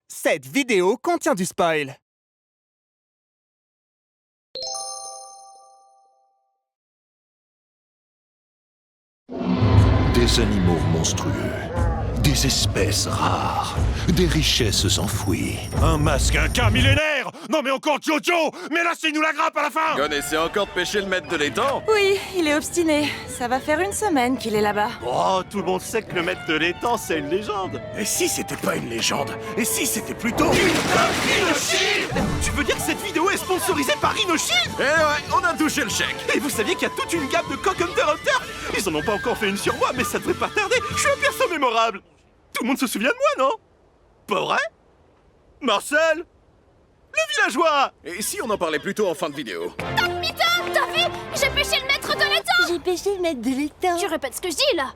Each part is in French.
Cette vidéo contient du spoil. Des animaux monstrueux, des espèces rares, des richesses enfouies. Un masque, un cas millénaire. Non mais encore Jojo. Mais laissez-nous la grappe à la fin. Gon essaie encore de pêcher le maître de l'étang. Oui, il est obstiné. Ça va faire une semaine qu'il est là-bas. Oh, tout le monde sait que le maître de l'étang, c'est une légende. Et si c'était pas une légende? Et si c'était plutôt... Rhinoshield! Tu veux dire que cette vidéo est sponsorisée par Rhinoshield? Eh ouais, on a touché le chèque. Et vous saviez qu'il y a toute une gamme de coques Hunter. Ils en ont pas encore fait une sur moi, mais ça devrait pas tarder. Je suis un perso mémorable. Tout le monde se souvient de moi, non? Pas vrai? Marcel? Le villageois! Et si on en parlait plutôt en fin de vidéo? Mito, t'as vu? J'ai pêché le maître de l'étang! J'ai pêché le maître de l'étang. Tu répètes ce que je dis, là?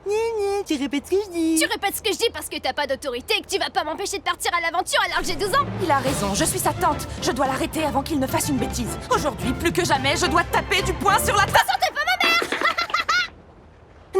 Tu répètes ce que je dis. Tu répètes ce que je dis parce que t'as pas d'autorité et que tu vas pas m'empêcher de partir à l'aventure alors que j'ai 12 ans! Il a raison, je suis sa tante. Je dois l'arrêter avant qu'il ne fasse une bêtise. Aujourd'hui, plus que jamais, je dois taper du poing sur la table. T'es pas ma mère!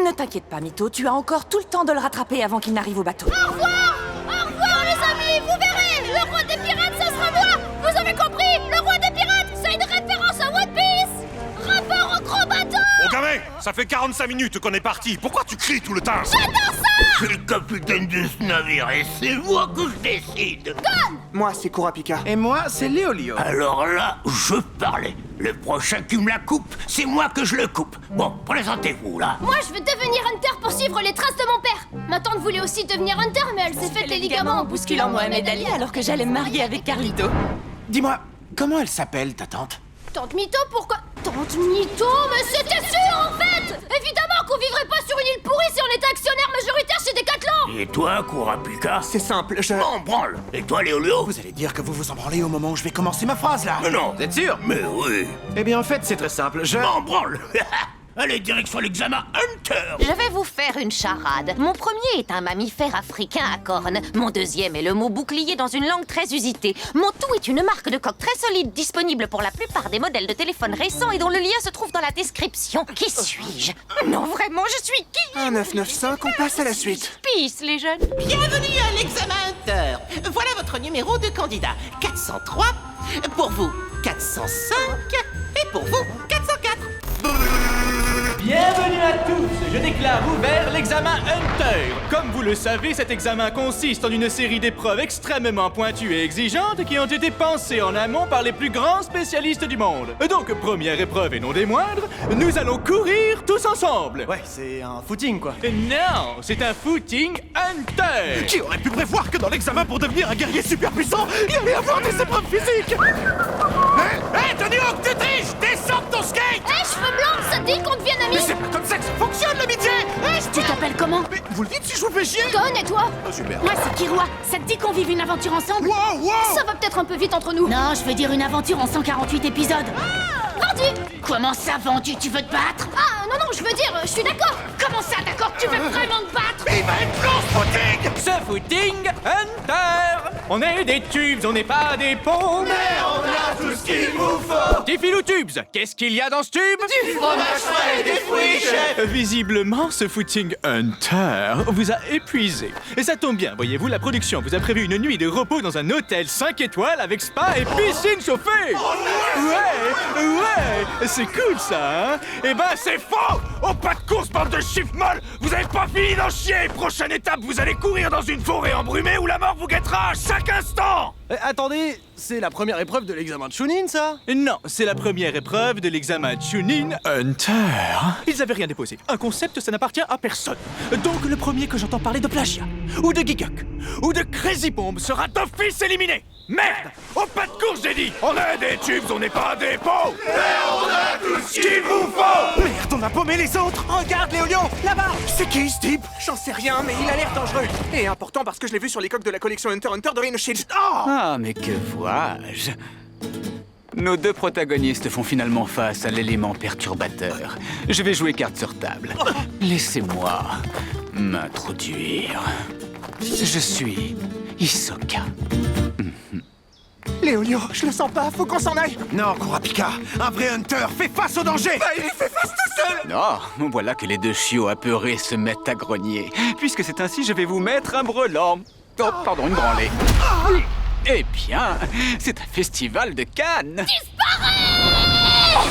Ne t'inquiète pas, Mito, tu as encore tout le temps de le rattraper avant qu'il n'arrive au bateau. Au revoir! Au revoir, les amis! Vous verrez! Le roi des pirates, ça sera moi! Vous avez compris? Le roi des pirates, c'est une référence à One Piece! Rapport au gros bateau! Mon gamin, ça fait 45 minutes qu'on est parti. Pourquoi tu cries tout le temps? J'adore ça! Je suis le capitaine de ce navire et c'est moi que je décide. Moi, c'est Kurapika. Et moi, c'est Léolio. Alors là, je parlais. Le prochain qui me la coupe, c'est moi que je le coupe. Bon, présentez-vous là. Moi, je veux devenir Hunter pour suivre les traces de mon père. Ma tante voulait aussi devenir Hunter, mais elle s'est fait les ligaments en bousculant Mohamed Ali. alors que j'allais me marier avec Carlito. Dis-moi, comment elle s'appelle, ta tante? Tante Mito, pourquoi? Tante Mito, mais c'était sûr en fait! Évidemment qu'on vivrait pas sur une île pourrie si on était actionnaire majoritaire chez Decathlon! Et toi, Kurapika? C'est simple, je... Bon, branle. Et toi, Léolio? Vous allez dire que vous vous en branlez au moment où je vais commencer ma phrase, là. Mais non. Vous êtes sûr? Mais oui. Eh bien, en fait, c'est très simple. Bon, branle. Allez, direction l'examen Hunter. Je vais vous faire une charade. Mon premier est un mammifère africain à cornes. Mon deuxième est le mot bouclier dans une langue très usitée. Mon tout est une marque de coque très solide, disponible pour la plupart des modèles de téléphone récents et dont le lien se trouve dans la description. Qui suis-je? Non, vraiment, je suis qui? Un 995, on passe à la suite. Peace, les jeunes. Bienvenue à l'examen Hunter. Voilà votre numéro de candidat. 403. Pour vous, 405. Et pour vous, 404. Bienvenue à tous! Je déclare ouvert l'examen Hunter. Comme vous le savez, cet examen consiste en une série d'épreuves extrêmement pointues et exigeantes qui ont été pensées en amont par les plus grands spécialistes du monde. Donc, première épreuve et non des moindres, nous allons courir tous ensemble. Ouais, c'est un footing, quoi. Non, c'est un footing Hunter. Qui aurait pu prévoir que dans l'examen pour devenir un guerrier super puissant, il y allait avoir des épreuves physiques? Hé, Tony Hawk, tu triches! Descends de ton skate! Hé, cheveux blancs, ça te dit qu'on devienne amis? Mais c'est pas comme ça que ça fonctionne, l'amitié! Tu t'appelles comment? Mais vous le dites si je vous fais chier? Gon, et toi? Ah, super. Moi, c'est Kiroi. Ça te dit qu'on vive une aventure ensemble? Wow, wow! Ça va peut-être un peu vite entre nous. Non, je veux dire une aventure en 148 épisodes. Vendu! Comment ça, vendu? Tu veux te battre? Ah, non, je veux dire, je suis d'accord. Comment ça, d'accord? Tu veux vraiment te battre? Il va être long, ce footing! Ce footing Hunter. On est des tubes, on n'est pas des pompes. On a tout ce qu'il vous faut! Des fils ou tubes? Qu'est-ce qu'il y a dans ce tube? Du fromage frais et des fruits, chef! Visiblement, ce footing Hunter vous a épuisé. Et ça tombe bien, voyez-vous, la production vous a prévu une nuit de repos dans un hôtel 5 étoiles avec spa et piscine chauffée. Ouais, c'est cool ça, hein? Eh ben, c'est faux! Oh, pas de course, bande de chiffres molles! Vous avez pas fini d'en chier! Prochaine étape, vous allez courir dans une forêt embrumée où la mort vous guettera à chaque instant! Attendez, c'est la première épreuve de l'examen de Chunin, ça? Non, c'est la première épreuve de l'examen Chunin Hunter. Ils avaient rien déposé. Un concept, ça n'appartient à personne. Donc le premier que j'entends parler de plagiat, ou de Giguk, ou de Crazy Bomb sera d'office éliminé. Merde! Oh, pas de course, j'ai dit! On est des tubes, on n'est pas des pots! Et on a tout ce qu'il vous faut! Merde, on a paumé les autres. Regarde, Léolion, là-bas. C'est qui, ce type? J'en sais rien, mais il a l'air dangereux. Et important parce que je l'ai vu sur les coques de la collection Hunter x Hunter de Rhinoshield. Oh! Ah, mais que vois-je? Nos deux protagonistes font finalement face à l'élément perturbateur. Je vais jouer carte sur table. Laissez-moi m'introduire. Je suis Hisoka. Léolio, je le sens pas, faut qu'on s'en aille. Non, Kurapika, un vrai Hunter fait face au danger. Il fait face tout seul. Oh, voilà que les deux chiots apeurés se mettent à grogner. Puisque c'est ainsi, je vais vous mettre un brelan. Oh, pardon, une branlée. Eh bien, c'est un festival de Cannes. Disparais!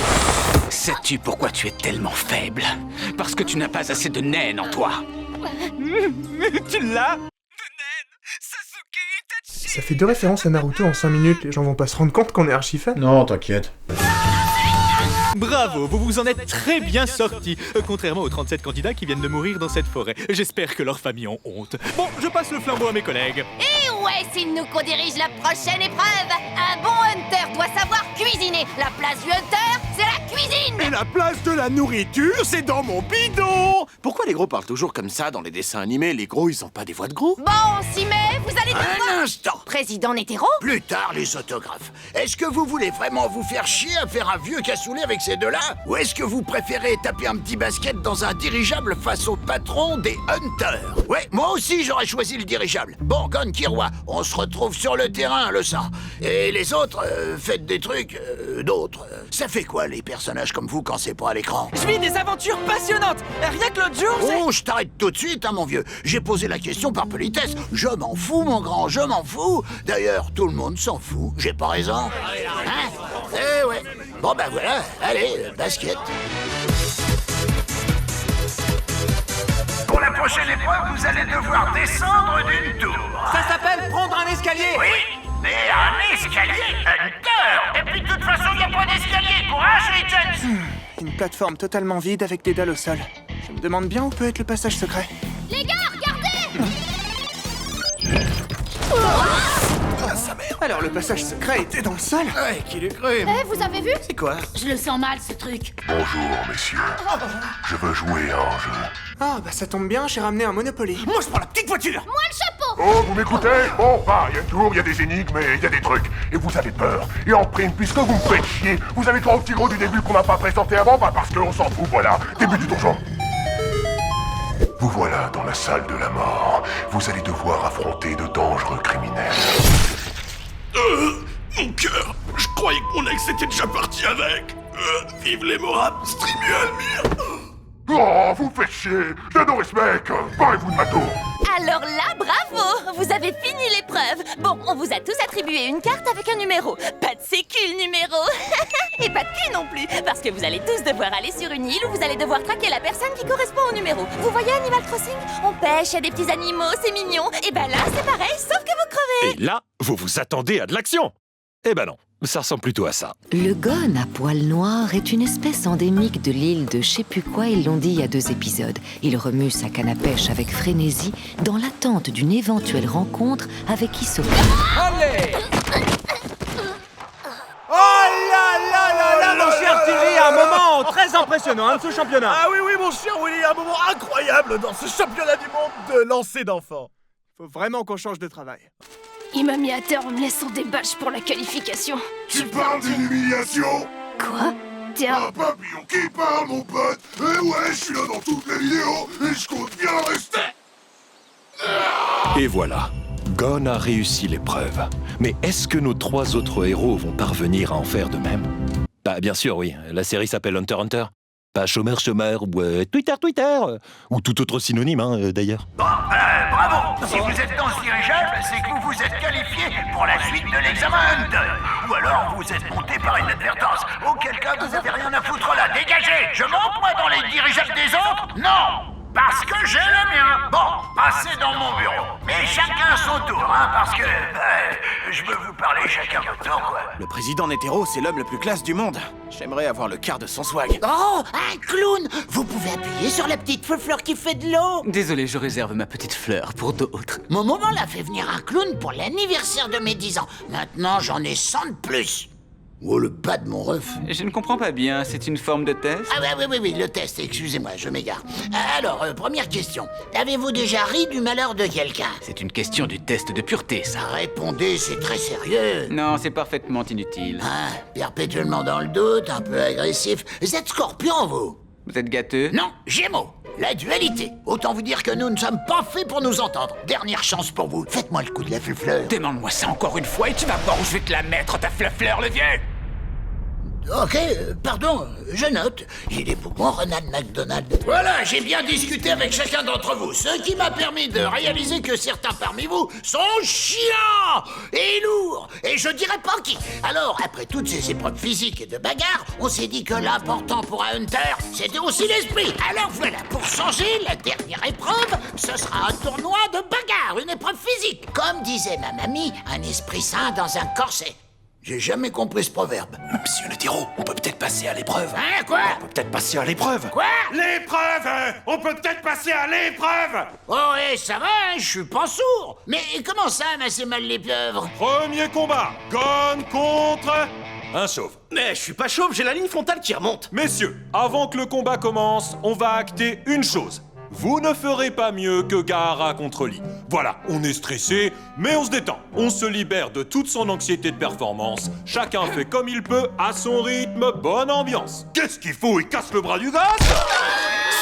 Sais-tu pourquoi tu es tellement faible? Parce que tu n'as pas assez de naine en toi. Tu l'as? Ça fait 2 références à Naruto en 5 minutes, les gens vont pas se rendre compte qu'on est archi fan. Non, t'inquiète. Bravo, vous vous en êtes très bien sortis, contrairement aux 37 candidats qui viennent de mourir dans cette forêt. J'espère que leurs familles ont honte. Bon, je passe le flambeau à mes collègues. Et ouais, c'est nous qu'on dirige la prochaine épreuve. Un bon hunter doit savoir cuisiner. La place du hunter, c'est la cuisine. Et la place de la nourriture, c'est dans mon bidon. Pourquoi les gros parlent toujours comme ça dans les dessins animés? Les gros, ils ont pas des voix de gros? Bon, on s'y met, vous allez devoir... Un instant. Président Netero? Plus tard, les autographes. Est-ce que vous voulez vraiment vous faire chier à faire un vieux cassoulet avec ces deux-là? Ou est-ce que vous préférez taper un petit basket dans un dirigeable face au patron des Hunters? Ouais, moi aussi j'aurais choisi le dirigeable. Bon, Gon Kiroi, on se retrouve sur le terrain, le sang. Et les autres, faites des trucs, d'autres. Ça fait quoi, les personnages comme vous, quand c'est pas à l'écran? Je vis des aventures passionnantes. Rien que l'autre jour, Oh, je t'arrête tout de suite, hein, mon vieux. J'ai posé la question par politesse. Je m'en fous, mon grand, je m'en fous. D'ailleurs, tout le monde s'en fout. J'ai pas raison? Hein? Eh ouais. Bon, ben voilà. Allez, basket. Pour la prochaine épreuve, vous allez devoir descendre d'une tour. Ça s'appelle prendre un escalier. Oui, mais un escalier Hunter. Et puis de toute façon, il n'y a pas d'escalier. Courage, les jeunes. Une plateforme totalement vide avec des dalles au sol. Je me demande bien où peut être le passage secret. Les gars, regardez! Alors le passage secret était dans le sol? Ouais, qui l'eût cru? Eh, vous avez vu? C'est quoi? Je le sens mal, ce truc. Bonjour, messieurs. Je veux jouer à un jeu. Ah bah ça tombe bien, j'ai ramené un Monopoly. Moi, je prends la petite voiture. Moi, le chapeau! Oh, vous m'écoutez? Bon, bah, il y a une tour, il y a des énigmes et il y a des trucs. Et vous avez peur. Et en prime, puisque vous me faites chier, vous avez 3 petits gros du début qu'on n'a pas présenté avant, bah parce qu'on s'en fout, voilà. Début du donjon. Vous voilà dans la salle de la mort. Vous allez devoir affronter de dangereux criminels. Mon cœur, je croyais que mon ex était déjà parti avec. Vive les Morables, Streamy Almir. Oh, vous faites chier. J'adore ce mec. Parlez-vous de ma tour. Alors là, bravo! Vous avez fini l'épreuve. Bon, on vous a tous attribué une carte avec un numéro. Pas de sécu, le numéro. Et pas de cul non plus, parce que vous allez tous devoir aller sur une île où vous allez devoir traquer la personne qui correspond au numéro. Vous voyez Animal Crossing? On pêche, il y a des petits animaux, c'est mignon. Et ben là, c'est pareil, sauf que vous crevez. Et là, vous vous attendez à de l'action. Eh ben non, ça ressemble plutôt à ça. Le Gon à poil noir est une espèce endémique de l'île de je sais plus quoi, ils l'ont dit il y a 2 épisodes. Il remue sa canne à pêche avec frénésie dans l'attente d'une éventuelle rencontre avec Hisoka. allez! Oh là là là là, mon cher Thierry, un moment très impressionnant de ce championnat. Ah oui, oui, mon cher Willy, un moment incroyable dans ce championnat du monde de lancer d'enfants. Faut vraiment qu'on change de travail. Il m'a mis à terre en me laissant des badges pour la qualification. Tu parles d'une humiliation? Quoi? Tiens. Un papillon qui parle, mon pote. Et ouais, je suis là dans toutes les vidéos et je compte bien rester. Et voilà, Gon a réussi l'épreuve. Mais est-ce que nos 3 autres héros vont parvenir à en faire de même? Bah bien sûr, oui. La série s'appelle Hunter x Hunter. Pas chômeur ou Twitter ou tout autre synonyme, hein, d'ailleurs. Bon, bravo. Si vous êtes dans ce dirigeable, c'est que vous vous êtes qualifié pour la suite de l'examen Hunter. Ou alors vous êtes monté par inadvertance. Auquel cas, vous avez rien à foutre là. Dégagez. Je monte, moi, dans les dirigeables des autres? Non. Parce que j'ai le mien. Bon, passez dans mon bureau. Mais chacun son tour, hein, parce que... je veux vous parler chacun votre tour, quoi. Le président Netero, c'est l'homme le plus classe du monde. J'aimerais avoir le quart de son swag. Oh, un clown! Vous pouvez appuyer sur la petite fleur qui fait de l'eau. Désolé, je réserve ma petite fleur pour d'autres. Mon maman l'a fait venir un clown pour l'anniversaire de mes 10 ans. Maintenant, j'en ai 100 de plus. Oh, le bas de mon ref. Je ne comprends pas bien, c'est une forme de test? Ah oui, le test, excusez-moi, je m'égare. Alors, première question. Avez-vous déjà ri du malheur de quelqu'un? C'est une question du test de pureté, ça. Répondez, c'est très sérieux. Non, c'est parfaitement inutile. Ah, perpétuellement dans le doute, un peu agressif. Vous êtes scorpion, vous? Vous êtes gâteux? Non, Gémeaux. La dualité. Autant vous dire que nous ne sommes pas faits pour nous entendre. Dernière chance pour vous. Faites-moi le coup de la fleur. Demande-moi ça encore une fois et tu vas voir où je vais te la mettre, ta fleur, le vieux! Ok, pardon, je note. Il est pour moi, Ronald McDonald. Voilà, j'ai bien discuté avec chacun d'entre vous, ce qui m'a permis de réaliser que certains parmi vous sont chiants et lourds, et je dirais pas qui. Alors, après toutes ces épreuves physiques et de bagarre, on s'est dit que l'important pour un hunter, c'était aussi l'esprit. Alors voilà, pour changer, la dernière épreuve, ce sera un tournoi de bagarre, une épreuve physique. Comme disait ma mamie, un esprit sain dans un corset. J'ai jamais compris ce proverbe. Monsieur le Tiro, on peut peut-être passer à l'épreuve. Hein, quoi? On peut peut-être passer à l'épreuve. Quoi? L'épreuve! On peut peut-être passer à l'épreuve! Oh, ouais, ça va, hein, je suis pas sourd. Mais comment ça, masser mal les pieuvres? Premier combat, Gon contre un chauve. Mais je suis pas chauve, j'ai la ligne frontale qui remonte. Messieurs, avant que le combat commence, on va acter une chose. Vous ne ferez pas mieux que Gaara contre Lee. Voilà, on est stressé, mais on se détend. On se libère de toute son anxiété de performance. Chacun fait comme il peut, à son rythme, bonne ambiance. Qu'est-ce qu'il faut? Il casse le bras du gosse?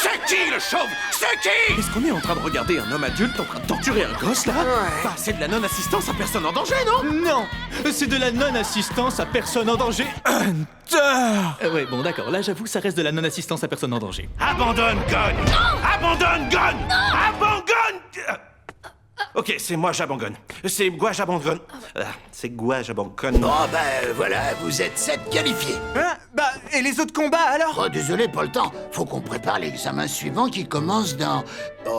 C'est qui le chauve? C'est qui? Est-ce qu'on est en train de regarder un homme adulte en train de torturer un gosse, là? Bah, c'est de la non-assistance à personne en danger, non? Non, c'est de la non-assistance à personne en danger. Ouais, bon, d'accord, là j'avoue, ça reste de la non-assistance à personne en danger. Abandonne Gon! Abandonne Gon! Abandonne! Ok, c'est moi j'abandonne. C'est moi j'abandonne. C'est moi j'abandonne. Bon, voilà, vous êtes 7 qualifiés. Hein? Bah, et les autres combats alors? Oh, désolé, pas le temps. Faut qu'on prépare l'examen suivant qui commence dans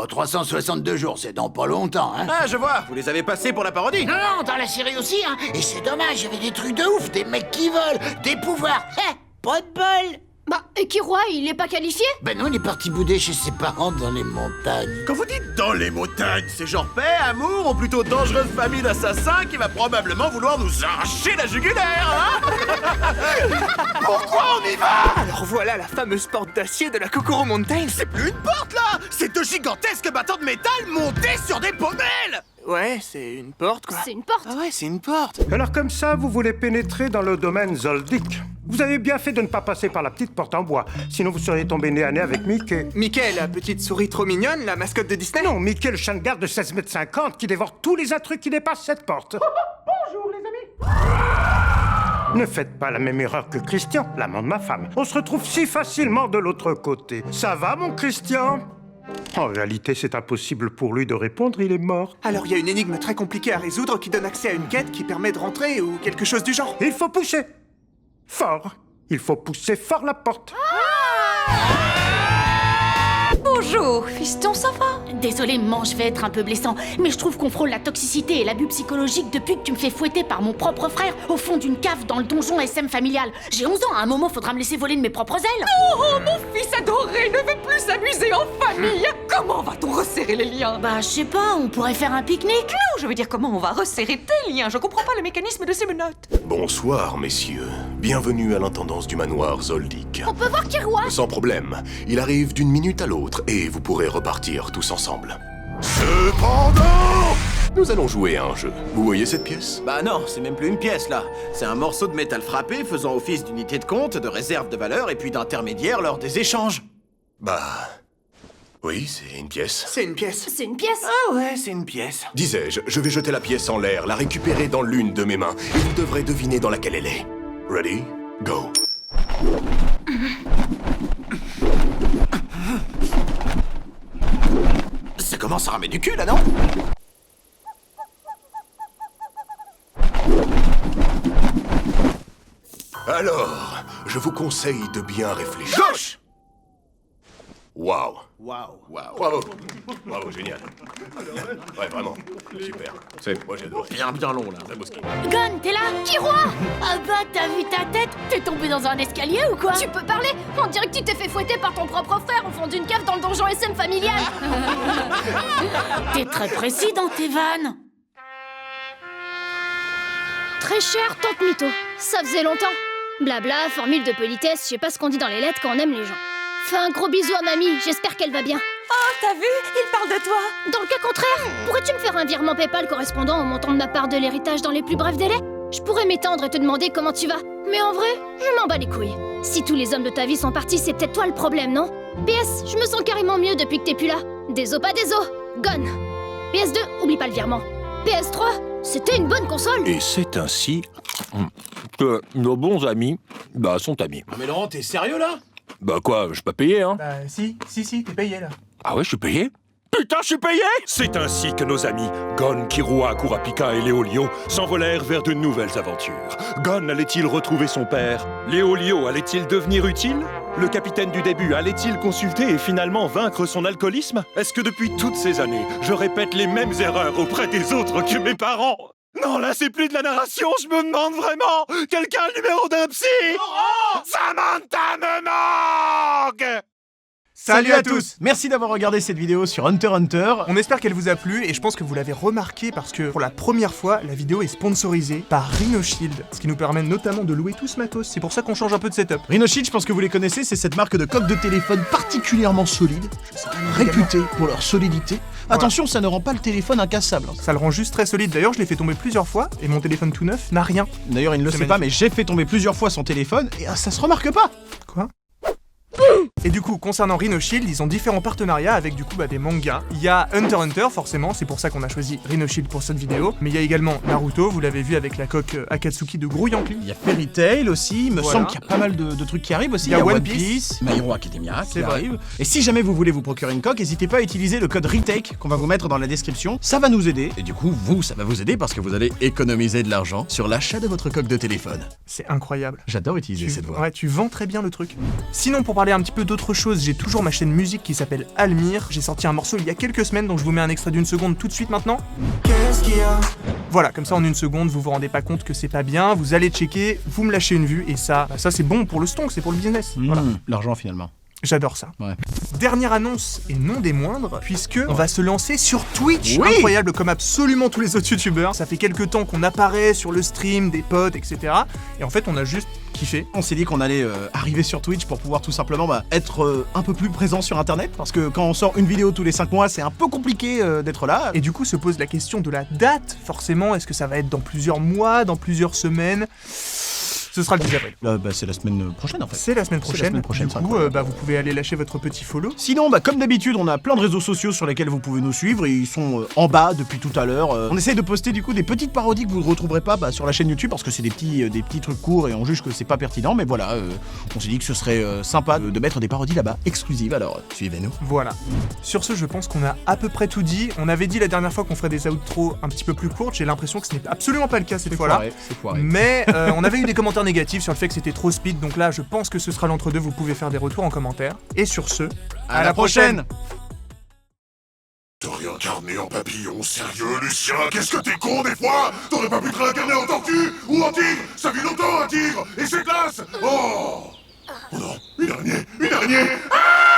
362 jours. C'est dans pas longtemps, hein. Ah, je vois, vous les avez passés pour la parodie. Non, dans la série aussi, hein. Et c'est dommage, il y avait des trucs de ouf, des mecs qui volent, des pouvoirs. Pas de bol. Bah, et Kiroy, il est pas qualifié? Ben non, il est parti bouder chez ses parents dans les montagnes. Quand vous dites dans les montagnes, c'est genre paix, amour ou plutôt dangereuse famille d'assassins qui va probablement vouloir nous arracher la jugulaire, hein? Pourquoi on y va? Alors voilà la fameuse porte d'acier de la Kokoro Mountain. C'est plus une porte, là! C'est de gigantesques bâtons de métal montés sur des pommelles! Ouais, c'est une porte, quoi. C'est une porte. Ah ouais, c'est une porte. Alors comme ça, vous voulez pénétrer dans le domaine Zoldyck. Vous avez bien fait de ne pas passer par la petite porte en bois, sinon vous seriez tombé nez à nez avec Mickey. Mickey, la petite souris trop mignonne, la mascotte de Disney? Non, Mickey, le chien de garde de 16,50 m qui dévore tous les intrus qui dépassent cette porte. Bonjour les amis. Ne faites pas la même erreur que Christian, l'amant de ma femme. On se retrouve si facilement de l'autre côté. Ça va, mon Christian? En réalité, c'est impossible pour lui de répondre, il est mort. Alors il y a une énigme très compliquée à résoudre qui donne accès à une quête qui permet de rentrer ou quelque chose du genre. Il faut pousser fort. Il faut pousser fort la porte. Bonjour, fiston, ça va? Désolé, maman, je vais être un peu blessant, mais je trouve qu'on frôle la toxicité et l'abus psychologique depuis que tu me fais fouetter par mon propre frère au fond d'une cave dans le donjon SM familial. J'ai 11 ans, à un moment, faudra me laisser voler de mes propres ailes. Oh, mon fils adoré ne veut plus s'amuser en famille. Comment va-t-on resserrer les liens? Bah, je sais pas, on pourrait faire un pique-nique. Non, je veux dire, comment on va resserrer tes liens? Je comprends pas le mécanisme de ces menottes. Bonsoir, messieurs. Bienvenue à l'intendance du manoir Zoldyck. On peut voir Kiroy? Sans problème. Il arrive d'une minute à l'autre et vous pourrez repartir tous ensemble. Cependant, nous allons jouer à un jeu. Vous voyez cette pièce? Bah non, c'est même plus une pièce, là. C'est un morceau de métal frappé faisant office d'unité de compte, de réserve de valeur et puis d'intermédiaire lors des échanges. Bah... oui, c'est une pièce. C'est une pièce. C'est une pièce? Ah ouais, c'est une pièce. Disais-je, je vais jeter la pièce en l'air, la récupérer dans l'une de mes mains, et vous devrez deviner dans laquelle elle est. Ready? Go. Ça commence à ramer du cul, là, non? Alors, je vous conseille de bien réfléchir. Gauche! Waouh! Waouh! Waouh! Bravo! Bravo, génial! Ouais, vraiment, super. Moi j'adore. Bien long, là. Gon, t'es là? Kiroy! Ah bah, t'as vu ta tête? T'es tombé dans un escalier ou quoi? Tu peux parler? On dirait que tu t'es fait fouetter par ton propre frère au fond d'une cave dans le donjon SM familial. T'es très précis dans tes vannes. Très cher, tante Mytho. Ça faisait longtemps. Blabla, formule de politesse, je sais pas ce qu'on dit dans les lettres quand on aime les gens. Fais un gros bisou à mamie, j'espère qu'elle va bien. Oh, t'as vu? Il parle de toi. Dans le cas contraire, pourrais-tu me faire un virement PayPal correspondant au montant de ma part de l'héritage dans les plus brefs délais? Je pourrais m'étendre et te demander comment tu vas. Mais en vrai, je m'en bats les couilles. Si tous les hommes de ta vie sont partis, c'est peut-être toi le problème, non? PS, je me sens carrément mieux depuis que t'es plus là. Déso pas déso. Gone. PS2, oublie pas le virement. PS3, c'était une bonne console. Et c'est ainsi que nos bons amis, sont amis. Mais Laurent, t'es sérieux là? Quoi, je suis pas payé, hein? Si, t'es payé là. Ah ouais, je suis payé? Putain, je suis payé! C'est ainsi que nos amis Gon, Killua, Kurapika et Léolio s'envolèrent vers de nouvelles aventures. Gon allait-il retrouver son père? Léolio allait-il devenir utile? Le capitaine du début allait-il consulter et finalement vaincre son alcoolisme? Est-ce que depuis toutes ces années, je répète les mêmes erreurs auprès des autres que mes parents? Non, là, c'est plus de la narration, je me demande vraiment! Quelqu'un a le numéro d'un psy? Samantha me manque! Salut à tous! Merci d'avoir regardé cette vidéo sur Hunter x Hunter. On espère qu'elle vous a plu et je pense que vous l'avez remarqué parce que pour la première fois, la vidéo est sponsorisée par Rhino Shield, ce qui nous permet notamment de louer tout ce matos. C'est pour ça qu'on change un peu de setup. Rhino Shield, je pense que vous les connaissez, c'est cette marque de coque de téléphone particulièrement solide, réputée pour leur solidité. Attention, ça ne rend pas le téléphone incassable. Ça le rend juste très solide. D'ailleurs, je l'ai fait tomber plusieurs fois et mon téléphone tout neuf n'a rien. D'ailleurs, il ne le sait pas, mais j'ai fait tomber plusieurs fois son téléphone et ça se remarque pas. Quoi? Et du coup, concernant Rhino Shield, ils ont différents partenariats avec du coup des mangas. Il y a Hunter x Hunter, forcément, c'est pour ça qu'on a choisi Rhino Shield pour cette vidéo. Mais il y a également Naruto, vous l'avez vu avec la coque Akatsuki de Gros Yankee. Il y a Fairy Tail aussi, il me semble qu'il y a pas mal de trucs qui arrivent aussi. Il y a One Piece, My Hero Academia qui arrive. Et si jamais vous voulez vous procurer une coque, n'hésitez pas à utiliser le code RETAKE qu'on va vous mettre dans la description. Ça va nous aider. Et du coup, ça va vous aider parce que vous allez économiser de l'argent sur l'achat de votre coque de téléphone. C'est incroyable. J'adore utiliser cette voix. Ouais, tu vends très bien le truc. Sinon, pour parler un petit peu d'autre chose, j'ai toujours ma chaîne musique qui s'appelle Almir. J'ai sorti un morceau il y a quelques semaines, donc je vous mets un extrait d'une seconde tout de suite maintenant. Qu'est-ce qu'il y a? Voilà, comme ça en une seconde, vous vous rendez pas compte que c'est pas bien, vous allez checker, vous me lâchez une vue, et ça c'est bon pour le stonk, c'est pour le business. Voilà. L'argent finalement. J'adore ça. Ouais. Dernière annonce, et non des moindres, puisque on va se lancer sur Twitch. Oui. Incroyable comme absolument tous les autres youtubeurs. Ça fait quelques temps qu'on apparaît sur le stream, des potes, etc. Et en fait, on a juste kiffé. On s'est dit qu'on allait arriver sur Twitch pour pouvoir tout simplement être un peu plus présent sur internet, parce que quand on sort une vidéo tous les 5 mois, c'est un peu compliqué d'être là. Et du coup se pose la question de la date, forcément. Est-ce que ça va être dans plusieurs mois, dans plusieurs semaines? Ce sera le 10 avril. C'est la semaine prochaine en fait. C'est la semaine prochaine. Du coup, vous pouvez aller lâcher votre petit follow. Sinon, comme d'habitude, on a plein de réseaux sociaux sur lesquels vous pouvez nous suivre et ils sont en bas depuis tout à l'heure. On essaye de poster du coup des petites parodies que vous ne retrouverez pas sur la chaîne YouTube parce que c'est des petits trucs courts et on juge que c'est pas pertinent. Mais voilà, on s'est dit que ce serait sympa de mettre des parodies là-bas exclusives. Alors suivez-nous. Voilà. Sur ce, je pense qu'on a à peu près tout dit. On avait dit la dernière fois qu'on ferait des outros un petit peu plus courtes. J'ai l'impression que ce n'est absolument pas le cas cette fois-là. C'est foiré. Mais on avait eu des commentaires négatifs sur le fait que c'était trop speed, donc là je pense que ce sera l'entre-deux, vous pouvez faire des retours en commentaire. Et sur ce, à la prochaine. Te réincarner en papillon, sérieux Lucien? Qu'est-ce que t'es con des fois? T'aurais pas pu te réincarner en tortue ou en tigre? Ça vit longtemps un tigre et c'est classe. Oh non, une araignée. Ah